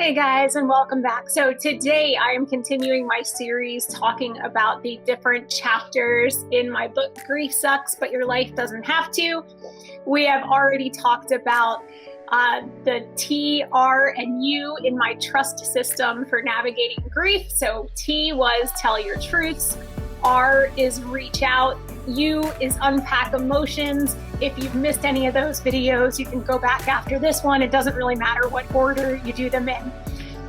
Hey guys, and welcome back. So today I am continuing my series talking about the different chapters in my book, Grief Sucks, But Your Life Doesn't Have to. We have already talked about the T, R, and U in my trust system for navigating grief. So T was tell your truths. R is reach out. U is unpack emotions. If you've missed any of those videos, you can go back after this one. It doesn't really matter what order you do them in.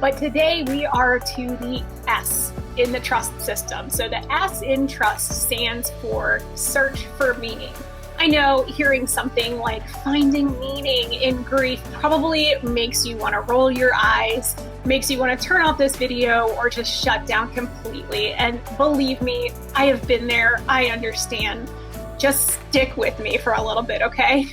But today we are to the S in the trust system. So the S in trust stands for search for meaning. I know hearing something like finding meaning in grief probably makes you want to roll your eyes, makes you want to turn off this video or just shut down completely. And believe me, I have been there. I understand. Just stick with me for a little bit, okay?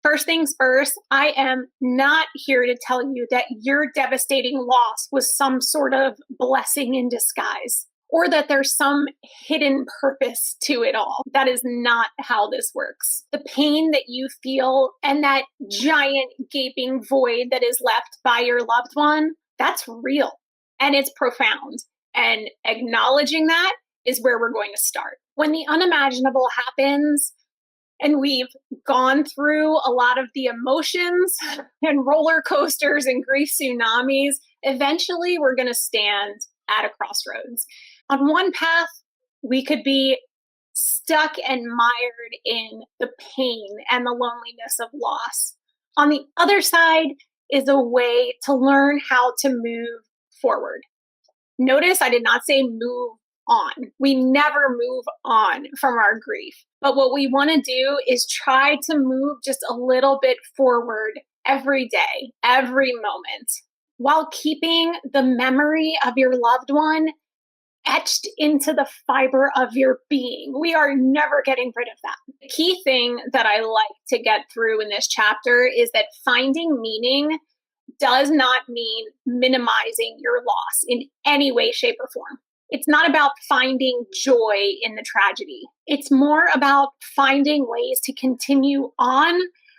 First things first, I am not here to tell you that your devastating loss was some sort of blessing in disguise, or that there's some hidden purpose to it all. That is not how this works. The pain that you feel and that giant gaping void that is left by your loved one, that's real and it's profound. And acknowledging that is where we're going to start. When the unimaginable happens, and we've gone through a lot of the emotions and roller coasters and grief tsunamis, eventually we're going to stand at a crossroads. On one path, we could be stuck and mired in the pain and the loneliness of loss. On the other side is a way to learn how to move forward. Notice I did not say move on. We never move on from our grief. But what we want to do is try to move just a little bit forward every day, every moment, while keeping the memory of your loved one etched into the fiber of your being. We are never getting rid of that. The key thing that I like to get through in this chapter is that finding meaning does not mean minimizing your loss in any way, shape, or form. It's not about finding joy in the tragedy. It's more about finding ways to continue on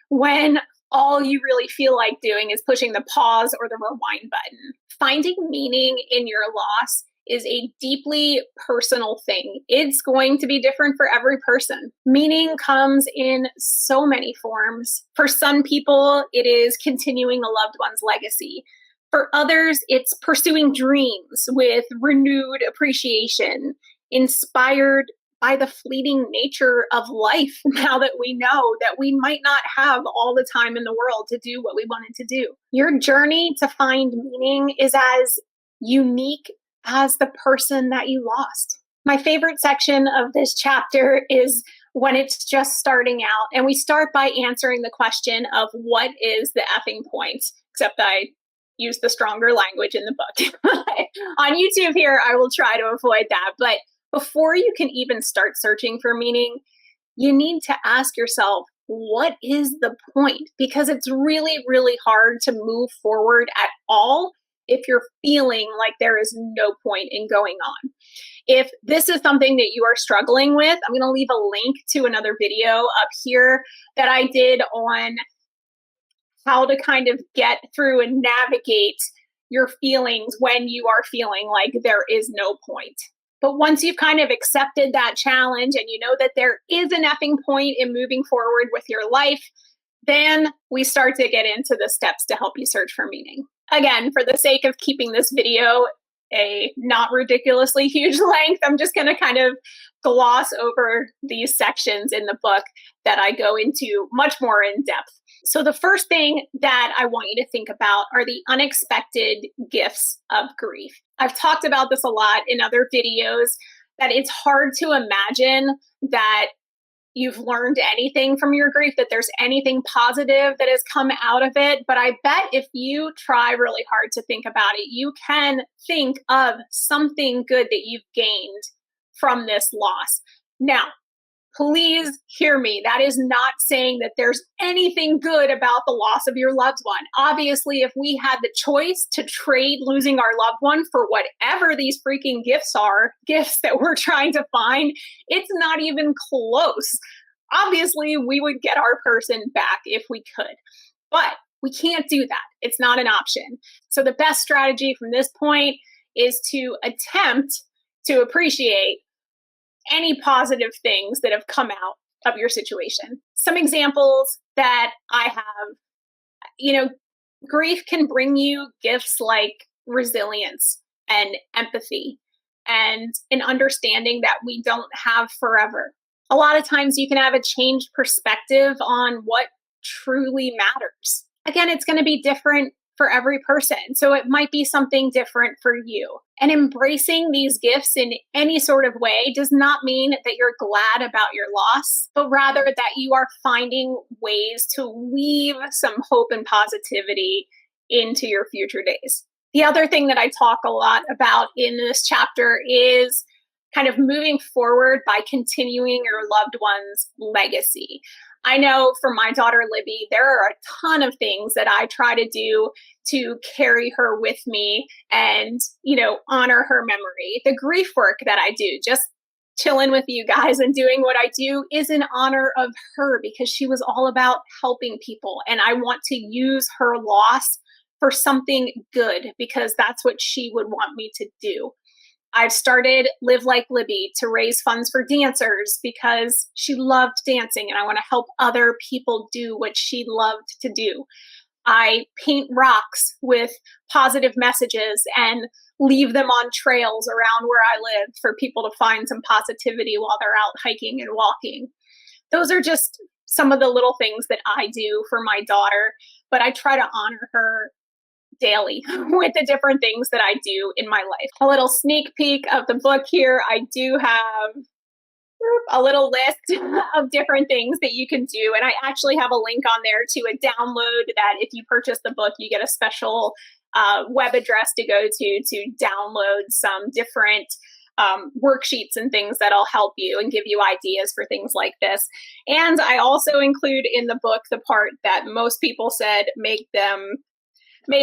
when all you really feel like doing is pushing the pause or the rewind button. Finding meaning in your loss is a deeply personal thing. It's going to be different for every person. Meaning comes in so many forms. For some people, it is continuing a loved one's legacy. For others, it's pursuing dreams with renewed appreciation, inspired by the fleeting nature of life now that we know that we might not have all the time in the world to do what we wanted to do. Your journey to find meaning is as unique as the person that you lost. My favorite section of this chapter is when it's just starting out, and we start by answering the question of what is the effing point, except I use the stronger language in the book. On YouTube here, I will try to avoid that. But before you can even start searching for meaning, you need to ask yourself, what is the point? Because it's really, really hard to move forward at all if you're feeling like there is no point in going on. If this is something that you are struggling with, I'm going to leave a link to another video up here that I did on how to kind of get through and navigate your feelings when you are feeling like there is no point. But once you've kind of accepted that challenge and you know that there is an effing point in moving forward with your life, then we start to get into the steps to help you search for meaning. Again, for the sake of keeping this video a not ridiculously huge length, I'm just going to kind of gloss over these sections in the book that I go into much more in depth. So the first thing that I want you to think about are the unexpected gifts of grief. I've talked about this a lot in other videos, that it's hard to imagine that you've learned anything from your grief, that there's anything positive that has come out of it. But I bet if you try really hard to think about it, you can think of something good that you've gained from this loss. Now, please hear me. That is not saying that there's anything good about the loss of your loved one. Obviously, if we had the choice to trade losing our loved one for whatever these freaking gifts are, gifts that we're trying to find, it's not even close. Obviously, we would get our person back if we could, but we can't do that. It's not an option. So the best strategy from this point is to attempt to appreciate any positive things that have come out of your situation. Some examples that I have, grief can bring you gifts like resilience and empathy and an understanding that we don't have forever. A lot of times you can have a changed perspective on what truly matters. Again, it's going to be different for every person. So it might be something different for you. And embracing these gifts in any sort of way does not mean that you're glad about your loss, but rather that you are finding ways to weave some hope and positivity into your future days. The other thing that I talk a lot about in this chapter is kind of moving forward by continuing your loved one's legacy. I know for my daughter, Libby, there are a ton of things that I try to do to carry her with me and, honor her memory. The grief work that I do, just chilling with you guys and doing what I do, is in honor of her because she was all about helping people. And I want to use her loss for something good because that's what she would want me to do. I've started Live Like Libby to raise funds for dancers because she loved dancing and I want to help other people do what she loved to do. I paint rocks with positive messages and leave them on trails around where I live for people to find some positivity while they're out hiking and walking. Those are just some of the little things that I do for my daughter, but I try to honor her daily with the different things that I do in my life. A little sneak peek of the book here. I do have a little list of different things that you can do. And I actually have a link on there to a download that if you purchase the book, you get a special web address to go to download some different worksheets and things that'll help you and give you ideas for things like this. And I also include in the book the part that most people said made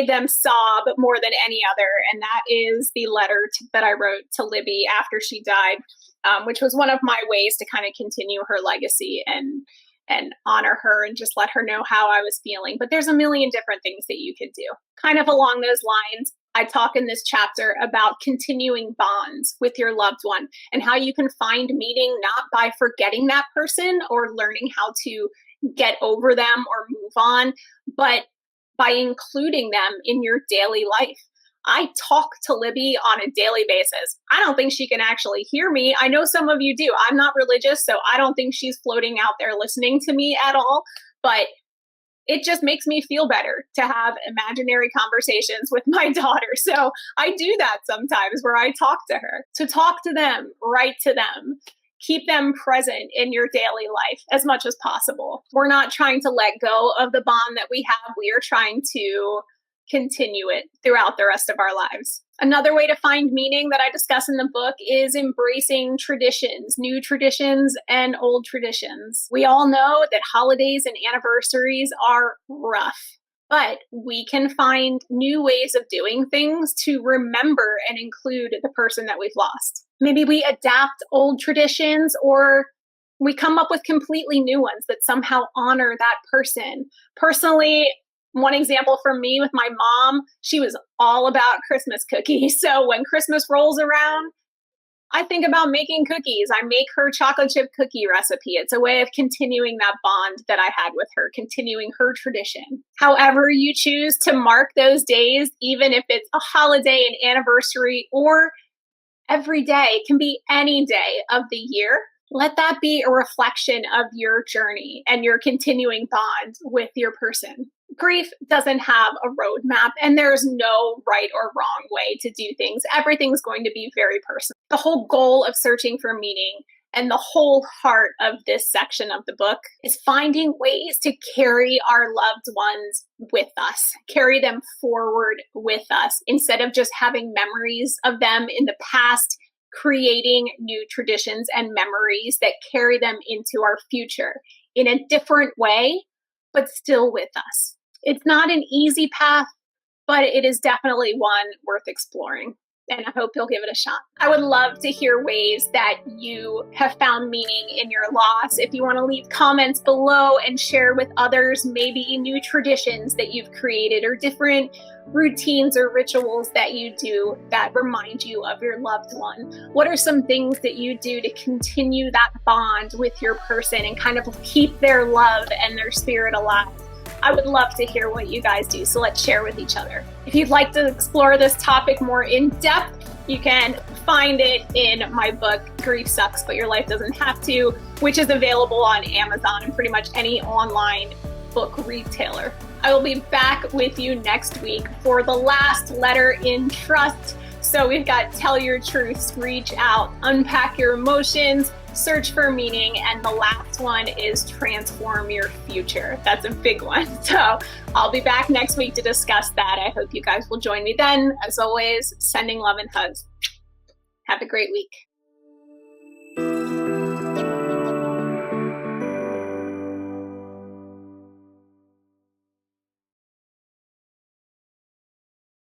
them sob more than any other. And that is the letter that I wrote to Libby after she died, which was one of my ways to kind of continue her legacy and honor her and just let her know how I was feeling. But there's a million different things that you could do. Kind of along those lines, I talk in this chapter about continuing bonds with your loved one and how you can find meaning not by forgetting that person or learning how to get over them or move on, but by including them in your daily life. I talk to Libby on a daily basis. I don't think she can actually hear me. I know some of you do. I'm not religious, so I don't think she's floating out there listening to me at all, but it just makes me feel better to have imaginary conversations with my daughter. So I do that sometimes where I talk to her. So talk to them, write to them. Keep them present in your daily life as much as possible. We're not trying to let go of the bond that we have. We are trying to continue it throughout the rest of our lives. Another way to find meaning that I discuss in the book is embracing traditions, new traditions and old traditions. We all know that holidays and anniversaries are rough, but we can find new ways of doing things to remember and include the person that we've lost. Maybe we adapt old traditions or we come up with completely new ones that somehow honor that person. Personally, one example for me with my mom, she was all about Christmas cookies. So when Christmas rolls around, I think about making cookies. I make her chocolate chip cookie recipe. It's a way of continuing that bond that I had with her, continuing her tradition. However you choose to mark those days, even if it's a holiday, an anniversary, or every day, can be any day of the year. Let that be a reflection of your journey and your continuing bond with your person. Grief doesn't have a roadmap and there's no right or wrong way to do things. Everything's going to be very personal. The whole goal of searching for meaning and the whole heart of this section of the book is finding ways to carry our loved ones with us, carry them forward with us, instead of just having memories of them in the past, creating new traditions and memories that carry them into our future in a different way, but still with us. It's not an easy path, but it is definitely one worth exploring. and I hope you'll give it a shot. I would love to hear ways that you have found meaning in your loss. If you want to leave comments below and share with others, maybe new traditions that you've created or different routines or rituals that you do that remind you of your loved one. What are some things that you do to continue that bond with your person and kind of keep their love and their spirit alive? I would love to hear what you guys do, so let's share with each other. If you'd like to explore this topic more in depth, you can find it in my book, Grief Sucks, But Your Life Doesn't Have to, which is available on Amazon and pretty much any online book retailer. I will be back with you next week for the last letter in trust. So we've got Tell Your Truths, Reach Out, Unpack Your Emotions, Search for Meaning, and the last one is Transform Your Future. That's a big one. So I'll be back next week to discuss that. I hope you guys will join me then. As always, sending love and hugs. Have a great week.